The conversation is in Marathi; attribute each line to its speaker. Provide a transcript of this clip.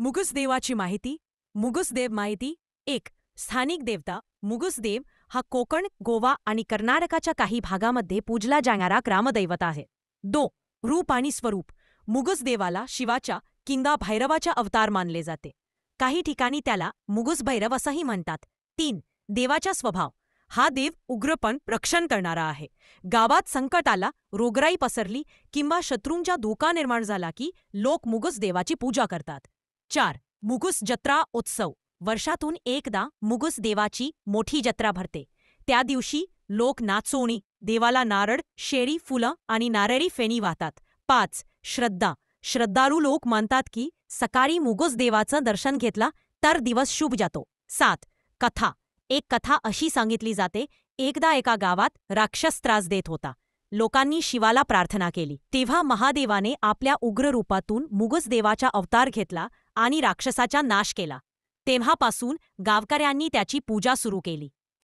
Speaker 1: मुगसदेवाची माहिती. मुगसदेव माहिती 1. स्थानिक देवता. मुगसदेव हा कोकण, गोवा आणि कर्नाटकाच्या काही भागामध्ये पूजला जाणारा ग्रामदैवत आहे. 2. रूप आणि स्वरूप. मुगसदेवाला शिवाच्या किंवा भैरवाचा अवतार मानले जाते. काही ठिकाणी त्याला मुगस भैरव असंही म्हणतात. 3. देवाचा स्वभाव. हा देव उग्रपण रक्षण करणारा आहे. गावात संकट आला, रोगराई पसरली किंवा शत्रूंचा धोका निर्माण झाला की लोक मुगस देवाची पूजा करतात. 4. मुगस जत्रा उत्सव. वर्षातून एकदा मुगस देवाची मोठी जत्रा भरते. त्या दिवशी लोक नाचोणी, देवाला नारळ, शेरी फुलं आणि नारळी फेणी वाहतात. 5. श्रद्धा. श्रद्धाळू लोक मानतात की सकाळी मुगस देवाचं दर्शन घेतला तर दिवस शुभ जातो. 7. कथा. एक कथा अशी सांगितली जाते, एकदा एका गावात राक्षस त्रास देत होता. लोकांनी शिवाला प्रार्थना केली. तेव्हा महादेवाने आपल्या उग्र रूपातून मुगस देवाचा अवतार घेतला आणि राक्षसाचा नाश केला. तेव्हापासून गावकऱ्यांनी त्याची पूजा सुरू केली.